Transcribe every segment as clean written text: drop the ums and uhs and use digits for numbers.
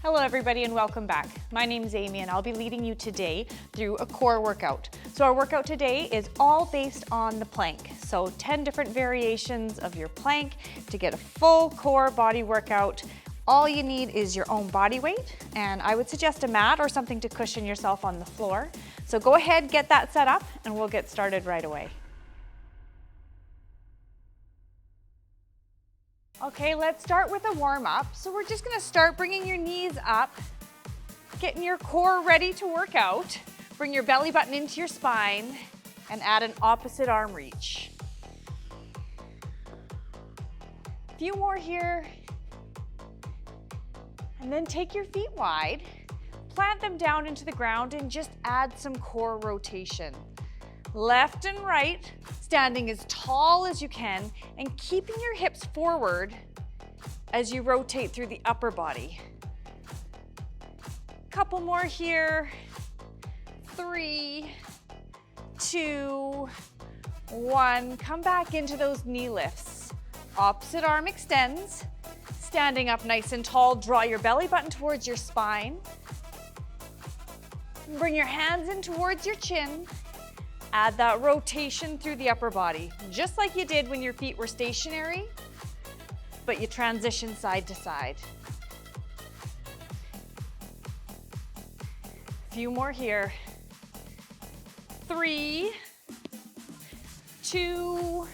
Hello everybody and welcome back. My name is Amy and I'll be leading you today through a core workout. So our workout today is all based on the plank. So 10 different variations of your plank to get a full core body workout. All you need is your own body weight, and I would suggest a mat or something to cushion yourself on the floor. So go ahead, get that set up and we'll get started right away. Okay, let's start with a warm-up. So we're just gonna start bringing your knees up, getting your core ready to work out. Bring your belly button into your spine and add an opposite arm reach. A few more here. And then take your feet wide, plant them down into the ground and just add some core rotation. Left and right, standing as tall as you can and keeping your hips forward as you rotate through the upper body. Couple more here. 3, 2, 1. Come back into those knee lifts. Opposite arm extends. Standing up nice and tall, draw your belly button towards your spine. Bring your hands in towards your chin. Add that rotation through the upper body, just like you did when your feet were stationary, but you transition side to side. A few more here. 3, 2,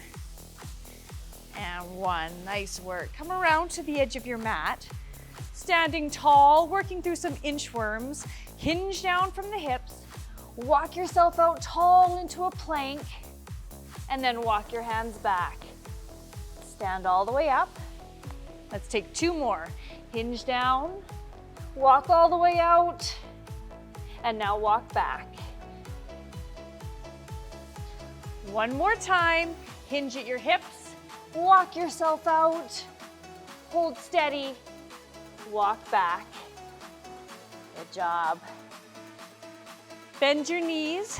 and 1. Nice work. Come around to the edge of your mat. Standing tall, working through some inchworms. Hinge down from the hips. Walk yourself out tall into a plank, and then walk your hands back. Stand all the way up. Let's take 2 more. Hinge down, walk all the way out, and now walk back. 1 more time. Hinge at your hips, walk yourself out, hold steady, walk back. Good job. Bend your knees,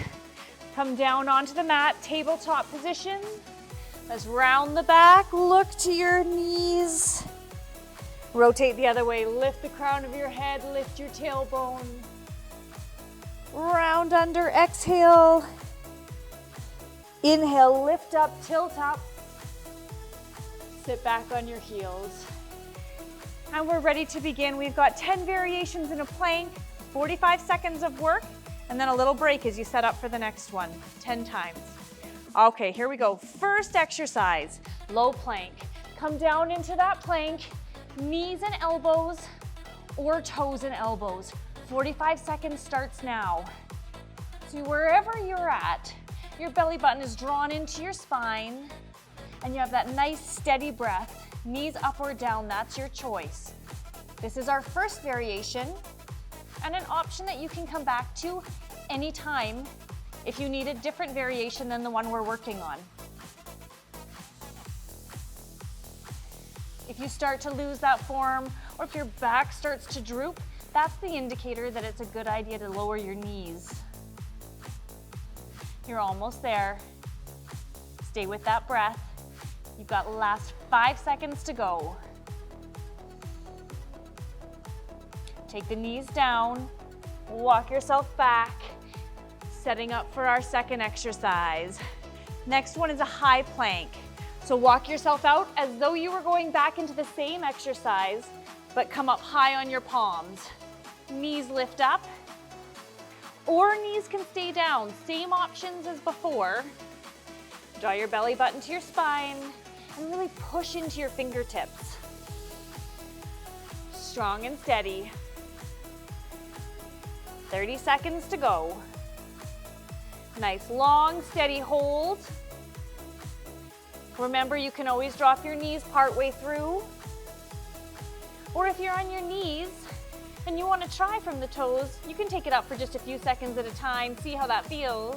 come down onto the mat, tabletop position. Let's round the back, look to your knees. Rotate the other way, lift the crown of your head, lift your tailbone. Round under, exhale. Inhale, lift up, tilt up. Sit back on your heels. And we're ready to begin. We've got 10 variations in a plank, 45 seconds of work, and then a little break as you set up for the next one, 10 times. Okay, here we go. First exercise, low plank. Come down into that plank, knees and elbows, or toes and elbows. 45 seconds starts now. So wherever you're at, your belly button is drawn into your spine, and you have that nice steady breath. Knees up or down, that's your choice. This is our first variation, and an option that you can come back to anytime if you need a different variation than the one we're working on. If you start to lose that form, or if your back starts to droop, that's the indicator that it's a good idea to lower your knees. You're almost there. Stay with that breath. You've got the last 5 seconds to go. Take the knees down, walk yourself back, setting up for our second exercise. Next one is a high plank. So walk yourself out as though you were going back into the same exercise, but come up high on your palms. Knees lift up, or knees can stay down. Same options as before. Draw your belly button to your spine and really push into your fingertips. Strong and steady. 30 seconds to go. Nice long, steady hold. Remember, you can always drop your knees partway through. Or if you're on your knees and you want to try from the toes, you can take it up for just a few seconds at a time, see how that feels.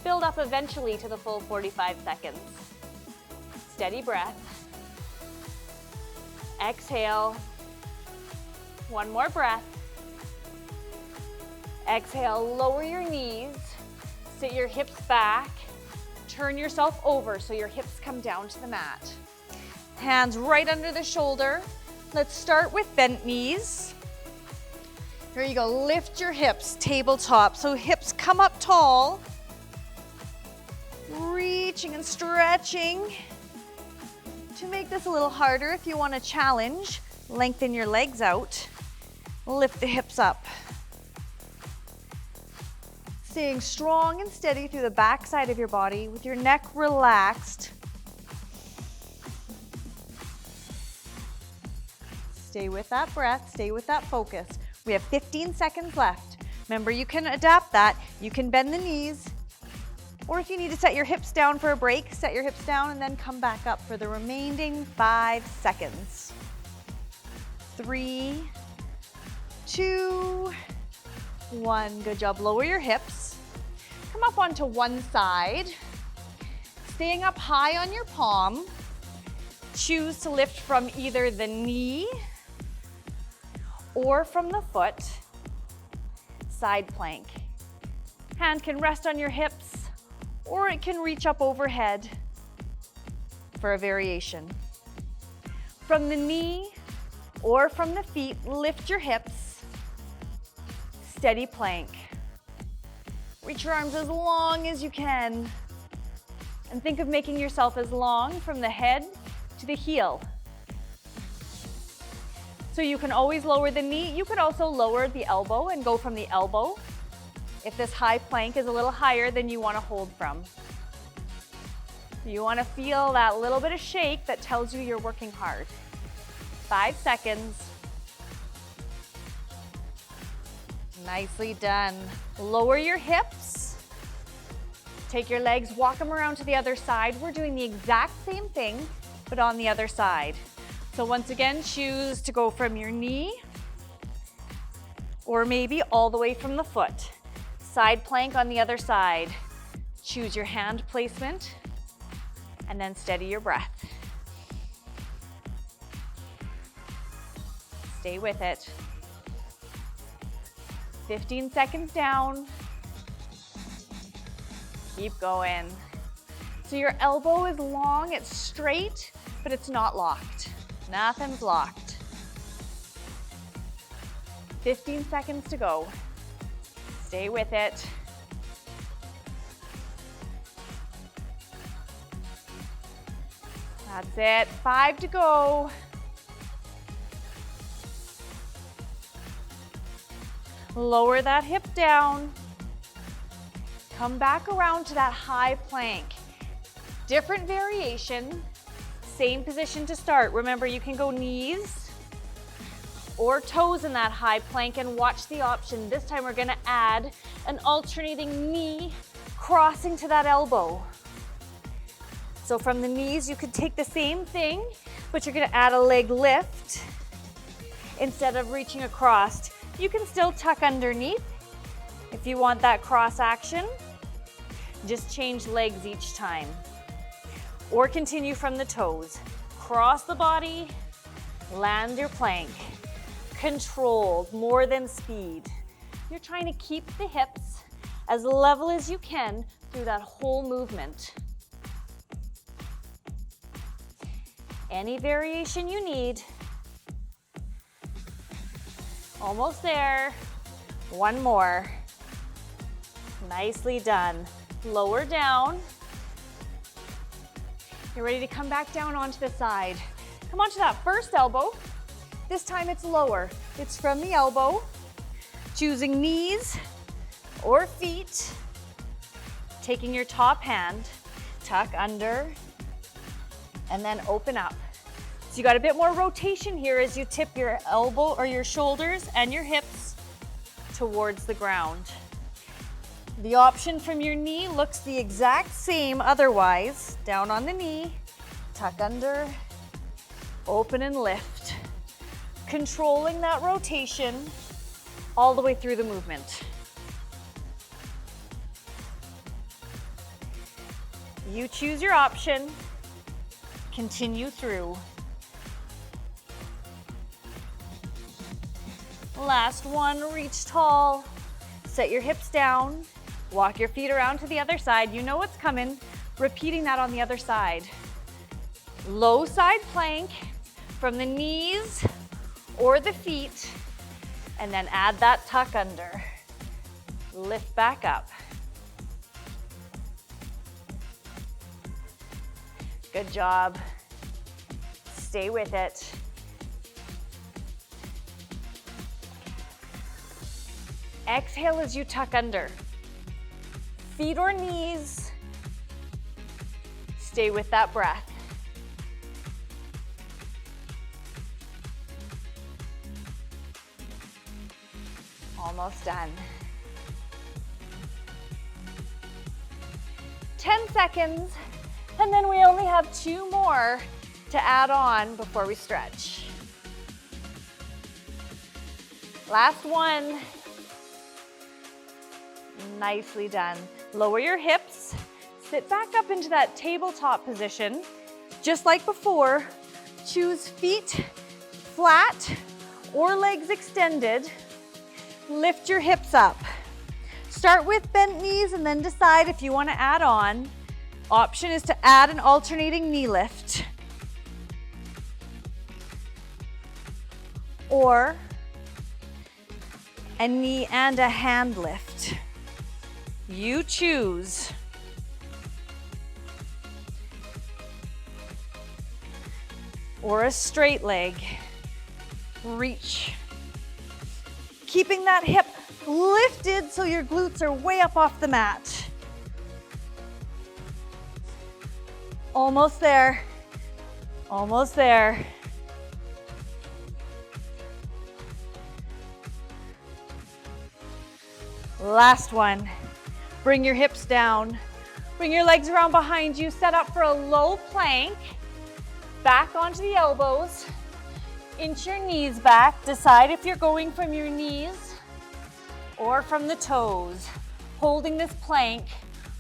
Build up eventually to the full 45 seconds. Steady breath. Exhale. 1 more breath. Exhale, lower your knees. Sit your hips back. Turn yourself over so your hips come down to the mat. Hands right under the shoulder. Let's start with bent knees. Here you go, lift your hips, tabletop. So hips come up tall. Reaching and stretching. To make this a little harder, if you want to challenge, lengthen your legs out. Lift the hips up. Staying strong and steady through the back side of your body with your neck relaxed. Stay with that breath, stay with that focus. We have 15 seconds left. Remember, you can adapt that. You can bend the knees, or if you need to set your hips down for a break, set your hips down and then come back up for the remaining 5 seconds. 3, 2, 1. Good job. Lower your hips. Come up onto one side. Staying up high on your palm. Choose to lift from either the knee or from the foot. Side plank. Hand can rest on your hips or it can reach up overhead for a variation. From the knee or from the feet, lift your hips. Steady plank. Reach your arms as long as you can. And think of making yourself as long from the head to the heel. So you can always lower the knee. You could also lower the elbow and go from the elbow if this high plank is a little higher than you want to hold from. You want to feel that little bit of shake that tells you you're working hard. 5 seconds. Nicely done. Lower your hips. Take your legs, walk them around to the other side. We're doing the exact same thing, but on the other side. So once again, choose to go from your knee or maybe all the way from the foot. Side plank on the other side. Choose your hand placement and then steady your breath. Stay with it. 15 seconds down. Keep going. So your elbow is long, it's straight, but it's not locked. Nothing's locked. 15 seconds to go. Stay with it. That's it. 5 to go. Lower that hip down. Come back around to that high plank. Different variation, same position to start. Remember, you can go knees or toes in that high plank and watch the option. This time we're gonna add an alternating knee crossing to that elbow. So from the knees, you could take the same thing, but you're gonna add a leg lift instead of reaching across. You can still tuck underneath if you want that cross action. Just change legs each time. Or continue from the toes. Cross the body, land your plank. Controlled, more than speed. You're trying to keep the hips as level as you can through that whole movement. Any variation you need. Almost there. One more. Nicely done. Lower down. You're ready to come back down onto the side. Come onto that first elbow. This time it's lower. It's from the elbow. Choosing knees or feet. Taking your top hand, tuck under, and then open up. So you got a bit more rotation here as you tip your elbow or your shoulders and your hips towards the ground. The option from your knee looks the exact same otherwise. Down on the knee, tuck under, open and lift. Controlling that rotation all the way through the movement. You choose your option. Continue through. Last one, reach tall. Set your hips down. Walk your feet around to the other side. You know what's coming. Repeating that on the other side. Low side plank from the knees or the feet. And then add that tuck under. Lift back up. Good job. Stay with it. Exhale as you tuck under. Feet or knees. Stay with that breath. Almost done. 10 seconds, and then we only have 2 more to add on before we stretch. Last one. Nicely done. Lower your hips, sit back up into that tabletop position. Just like before, choose feet flat or legs extended. Lift your hips up. Start with bent knees and then decide if you want to add on. Option is to add an alternating knee lift. Or a knee and a hand lift. You choose. Or a straight leg. Reach. Keeping that hip lifted so your glutes are way up off the mat. Almost there. Almost there. Last one. Bring your hips down. Bring your legs around behind you. Set up for a low plank. Back onto the elbows. Inch your knees back. Decide if you're going from your knees or from the toes. Holding this plank.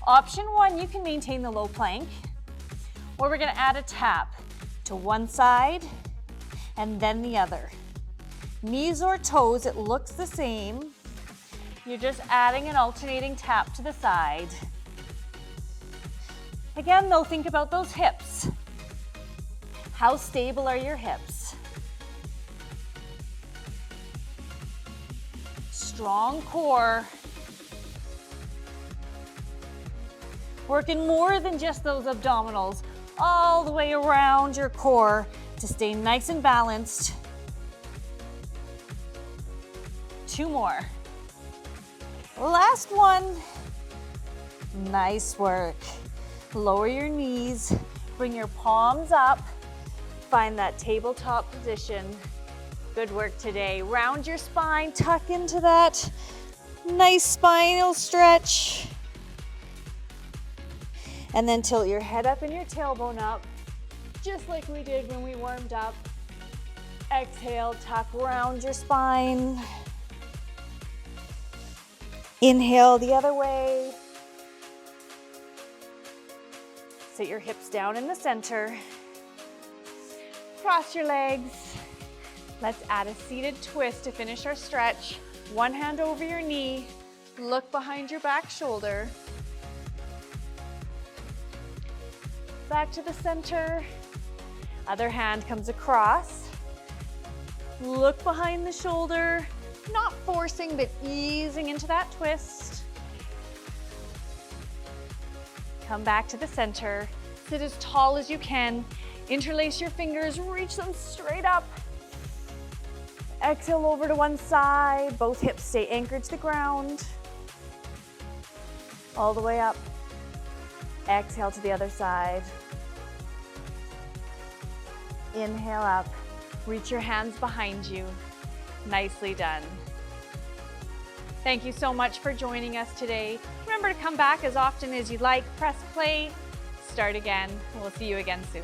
Option 1, you can maintain the low plank. Or we're gonna add a tap to one side and then the other. Knees or toes, it looks the same. You're just adding an alternating tap to the side. Again though, think about those hips. How stable are your hips? Strong core. Working more than just those abdominals, all the way around your core to stay nice and balanced. 2 more. Last one. Nice work. Lower your knees, bring your palms up, find that tabletop position. Good work today. Round your spine, tuck into that nice spinal stretch. And then tilt your head up and your tailbone up, just like we did when we warmed up. Exhale, tuck around your spine. Inhale the other way. Sit your hips down in the center. Cross your legs. Let's add a seated twist to finish our stretch. One hand over your knee. Look behind your back shoulder. Back to the center. Other hand comes across. Look behind the shoulder. Not forcing, but easing into that twist. Come back to the center. Sit as tall as you can. Interlace your fingers, reach them straight up. Exhale over to one side. Both hips stay anchored to the ground. All the way up. Exhale to the other side. Inhale up. Reach your hands behind you. Nicely done. Thank you so much for joining us today. Remember to come back as often as you'd like. Press play. Start again. We'll see you again soon.